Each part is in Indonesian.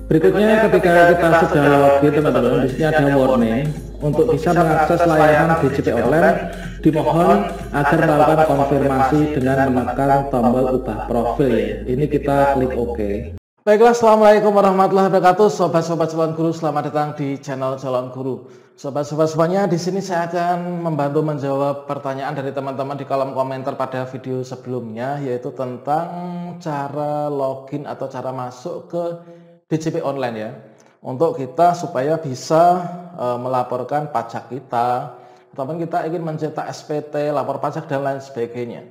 Berikutnya ketika kita sudah login teman-teman, di sini ada warning untuk bisa mengakses layanan DJP online, dimohon agar melakukan konfirmasi dengan menekan tombol ubah profil ya. Ini kita klik OK. Baiklah, assalamualaikum warahmatullahi wabarakatuh, sobat-sobat calon guru, selamat datang di channel calon guru. Sobat-sobat semuanya, di sini saya akan membantu menjawab pertanyaan dari teman-teman di kolom komentar pada video sebelumnya, yaitu tentang cara login atau cara masuk ke DJP online ya, untuk kita supaya bisa melaporkan pajak kita, ataupun kita ingin mencetak SPT, lapor pajak dan lain sebagainya.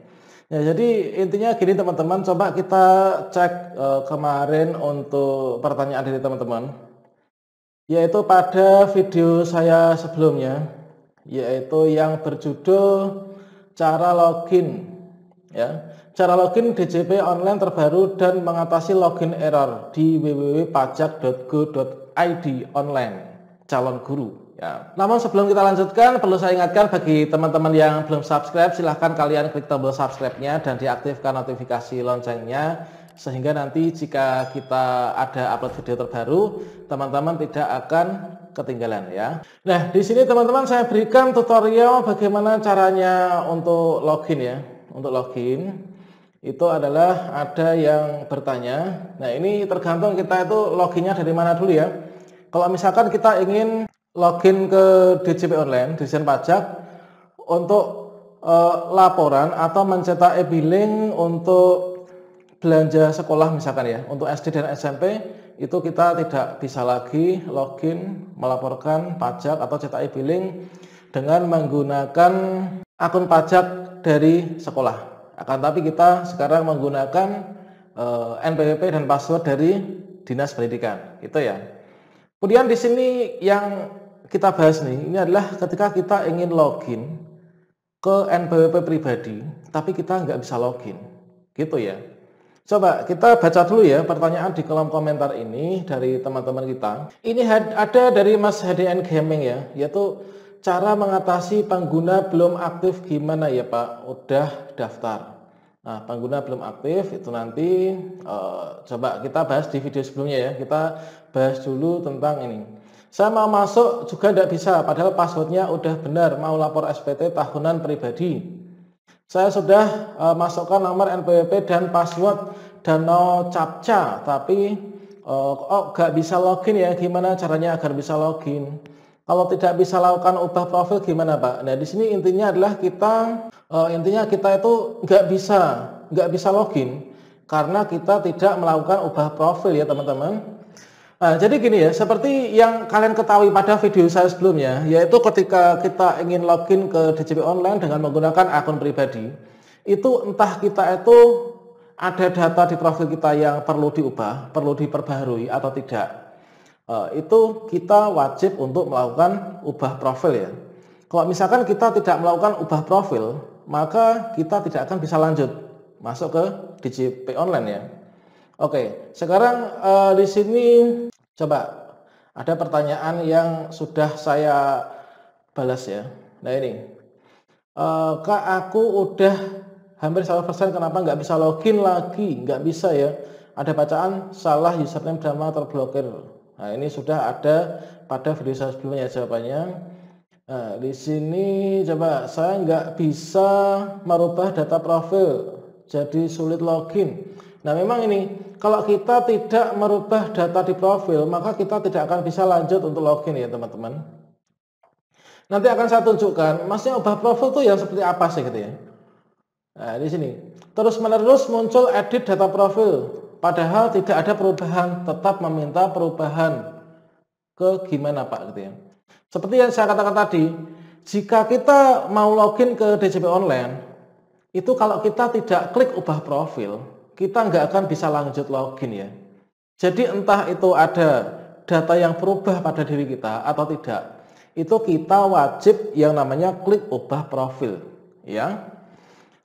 Ya, jadi intinya gini teman-teman, coba kita cek kemarin untuk pertanyaan dari teman-teman, yaitu pada video saya sebelumnya, yaitu yang berjudul cara login ya, cara login DJP online terbaru dan mengatasi login error di www.pajak.go.id online calon guru. Ya. Namun sebelum kita lanjutkan, perlu saya ingatkan bagi teman-teman yang belum subscribe, silahkan kalian klik tombol subscribe-nya dan diaktifkan notifikasi loncengnya, sehingga nanti jika kita ada upload video terbaru, teman-teman tidak akan ketinggalan ya. Nah, di sini teman-teman saya berikan tutorial bagaimana caranya untuk login ya. Untuk login itu adalah ada yang bertanya. Nah, ini tergantung kita itu loginnya dari mana dulu ya. Kalau misalkan kita ingin login ke DJP online, Dirjen Pajak, untuk laporan atau mencetak e-billing untuk belanja sekolah misalkan ya, untuk SD dan SMP, itu kita tidak bisa lagi login melaporkan pajak atau cetak e-billing dengan menggunakan akun pajak dari sekolah. Akan tapi kita sekarang menggunakan NPWP dan password dari Dinas Pendidikan, gitu ya. Kemudian di sini yang kita bahas nih, ini adalah ketika kita ingin login ke NPWP pribadi, tapi kita nggak bisa login, gitu ya. Coba kita baca dulu ya pertanyaan di kolom komentar ini dari teman-teman kita. Ini ada dari Mas HDN Gaming ya, yaitu cara mengatasi pengguna belum aktif gimana ya Pak? Udah daftar. Nah, pengguna belum aktif itu nanti coba kita bahas di video sebelumnya ya. Kita bahas dulu tentang ini. Saya mau masuk juga tidak bisa, padahal passwordnya udah benar, mau lapor SPT tahunan pribadi. Saya sudah masukkan nomor NPWP dan password dan no captcha, tapi nggak bisa login ya. Gimana caranya agar bisa login? Kalau tidak bisa lakukan ubah profil gimana Pak? Nah, di sini intinya adalah kita itu nggak bisa login karena kita tidak melakukan ubah profil ya teman-teman. Nah, jadi gini ya, seperti yang kalian ketahui pada video saya sebelumnya, yaitu ketika kita ingin login ke DJP online dengan menggunakan akun pribadi, itu entah kita itu ada data di profil kita yang perlu diubah, perlu diperbaharui atau tidak. Itu kita wajib untuk melakukan ubah profil ya. Kalau misalkan kita tidak melakukan ubah profil, maka kita tidak akan bisa lanjut masuk ke DJP online ya. Oke, sekarang di sini coba ada pertanyaan yang sudah saya balas ya. Nah ini, Kak, aku udah hampir 100%, kenapa nggak bisa login lagi? Nggak bisa ya. Ada bacaan salah username drama terblokir. Nah ini sudah ada pada video saya sebelumnya jawabannya. Nah, di sini coba saya nggak bisa merubah data profil, jadi sulit login. Nah memang ini, kalau kita tidak merubah data di profil, maka kita tidak akan bisa lanjut untuk login ya teman-teman. Nanti akan saya tunjukkan, maksudnya ubah profil itu yang seperti apa sih gitu ya. Nah di sini, terus menerus muncul edit data profil, padahal tidak ada perubahan, tetap meminta perubahan ke gimana Pak gitu ya. Seperti yang saya katakan tadi, jika kita mau login ke DJP online, itu kalau kita tidak klik ubah profil, kita nggak akan bisa lanjut login ya. Jadi entah itu ada data yang berubah pada diri kita atau tidak, itu kita wajib yang namanya klik ubah profil ya.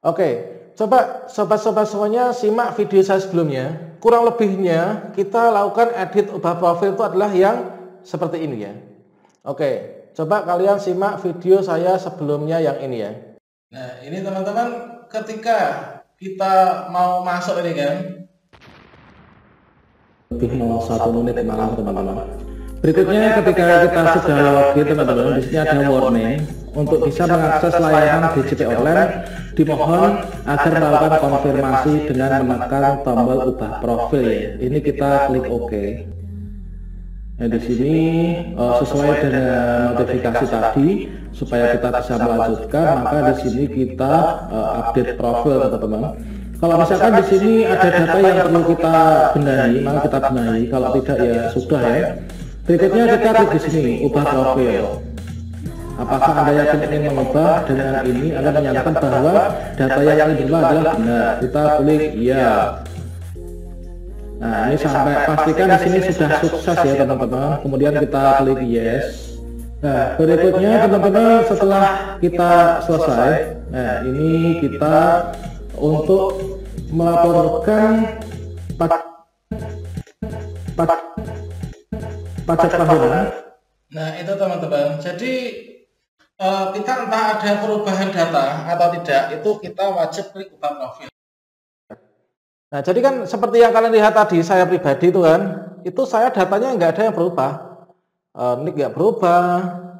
Oke, coba sobat-sobat semuanya simak video saya sebelumnya. Kurang lebihnya kita lakukan edit ubah profil itu adalah yang seperti ini ya. Oke, coba kalian simak video saya sebelumnya yang ini ya. Nah ini teman-teman, ketika kita mau masuk ini kan, lebih 01 menit malam teman-teman. Berikutnya ketika kita sudah login teman-teman, di sini ada warning untuk bisa mengakses layanan DJP online dimohon agar melakukan konfirmasi dengan menekan tombol ubah profil ya. Ini kita klik OK. Nah, di sini sesuai dengan notifikasi tadi supaya kita bisa melanjutkan, maka di sini kita update profil teman-teman. Kalau misalkan di sini ada data yang perlu kita benahi, maka kita benahi. Kalau tidak ya sudah ya. Berikutnya kita klik di sini ubah profil. Apakah Anda yakin ingin mengubah? Dengan ini Anda menyatakan bahwa data yang ingin diubah adalah benar. Kita klik iya. Nah, ini sampai pastikan di sini sudah sukses ya teman-teman. Kemudian kita klik yes. Nah, berikutnya teman-teman setelah kita selesai, nah ini kita untuk melaporkan pajak tahunan. Nah itu teman-teman, jadi kita entah ada perubahan data atau tidak, itu kita wajib klik ubah profil. Nah jadi kan seperti yang kalian lihat tadi, saya pribadi itu kan, itu saya datanya nggak ada yang berubah, nick nggak berubah,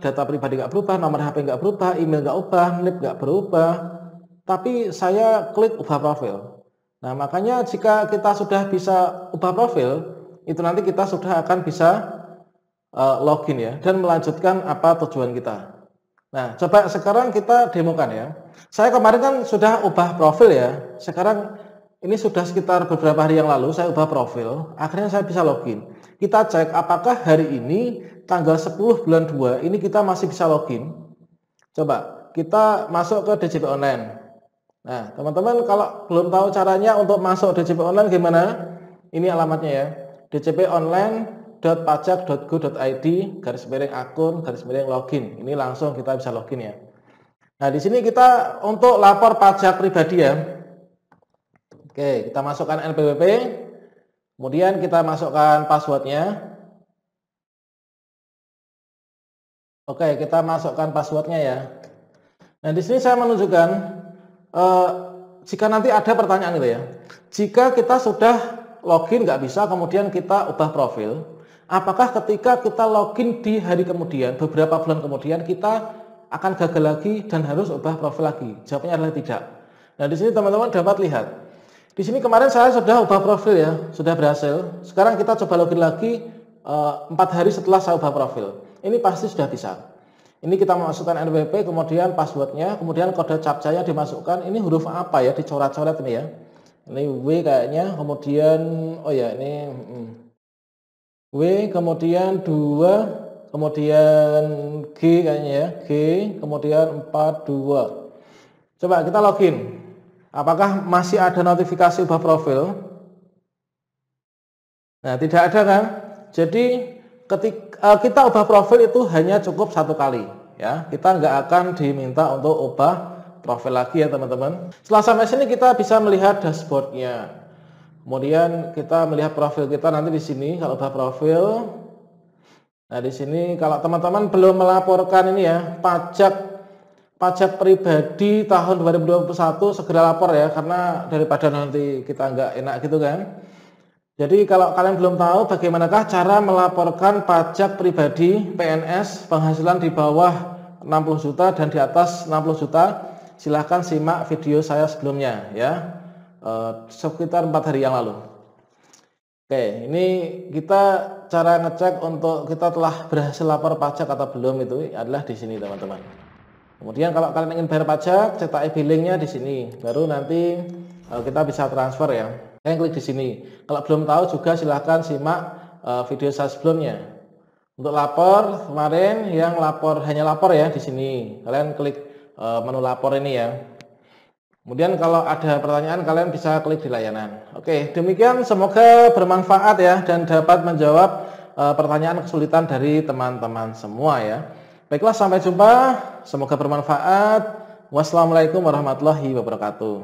data pribadi nggak berubah, nomor HP nggak berubah, email nggak ubah, NIP nggak berubah, tapi saya klik ubah profil. Nah makanya jika kita sudah bisa ubah profil, itu nanti kita sudah akan bisa login ya, dan melanjutkan apa tujuan kita. Nah coba sekarang kita demokan ya. Saya kemarin kan sudah ubah profil ya, sekarang ini sudah sekitar beberapa hari yang lalu saya ubah profil, akhirnya saya bisa login. Kita cek apakah hari ini tanggal 10 bulan 2 ini kita masih bisa login. Coba kita masuk ke DJP Online. Nah teman-teman kalau belum tahu caranya untuk masuk DJP Online gimana, ini alamatnya ya, djponline.pajak.go.id /akun/login. Ini langsung kita bisa login ya. Nah di sini kita untuk lapor pajak pribadi ya. Oke, kita masukkan NPWP, kemudian kita masukkan passwordnya. Oke, kita masukkan passwordnya ya. Nah, di sini saya menunjukkan jika nanti ada pertanyaan gitu ya. Jika kita sudah login nggak bisa, kemudian kita ubah profil, apakah ketika kita login di hari kemudian, beberapa bulan kemudian, kita akan gagal lagi dan harus ubah profil lagi? Jawabnya adalah tidak. Nah, di sini teman-teman dapat lihat. Di sini kemarin saya sudah ubah profil ya, sudah berhasil. Sekarang kita coba login lagi 4 hari setelah saya ubah profil. Ini pasti sudah bisa. Ini kita masukkan NPWP, kemudian passwordnya, kemudian kode captcha-nya dimasukkan. Ini huruf apa ya, dicoret-coret ini ya. Ini W kayaknya, kemudian oh ya ini W, kemudian 2, kemudian G kayaknya ya, G, kemudian 4, 2. Coba kita login. Apakah masih ada notifikasi ubah profil? Nah, tidak ada kan? Jadi ketika kita ubah profil itu hanya cukup 1 kali ya. Kita nggak akan diminta untuk ubah profil lagi ya teman-teman. Setelah sampai sini kita bisa melihat dashboardnya. Kemudian kita melihat profil kita nanti di sini kalau ubah profil. Nah, di sini kalau teman-teman belum melaporkan ini ya, pajak pribadi tahun 2021 segera lapor ya, karena daripada nanti kita nggak enak gitu kan. Jadi kalau kalian belum tahu bagaimanakah cara melaporkan pajak pribadi PNS penghasilan di bawah 60 juta dan di atas 60 juta, silahkan simak video saya sebelumnya ya, sekitar 4 hari yang lalu. Oke, ini kita cara ngecek untuk kita telah berhasil lapor pajak atau belum itu adalah di sini teman-teman. Kemudian kalau kalian ingin bayar pajak, cetak e-billingnya di sini. Baru nanti kita bisa transfer ya. Kalian klik di sini. Kalau belum tahu juga silahkan simak video saya sebelumnya. Untuk lapor kemarin yang hanya lapor ya di sini. Kalian klik menu lapor ini ya. Kemudian kalau ada pertanyaan kalian bisa klik di layanan. Oke, demikian semoga bermanfaat ya dan dapat menjawab pertanyaan kesulitan dari teman-teman semua ya. Baiklah, sampai jumpa. Semoga bermanfaat. Wassalamualaikum warahmatullahi wabarakatuh.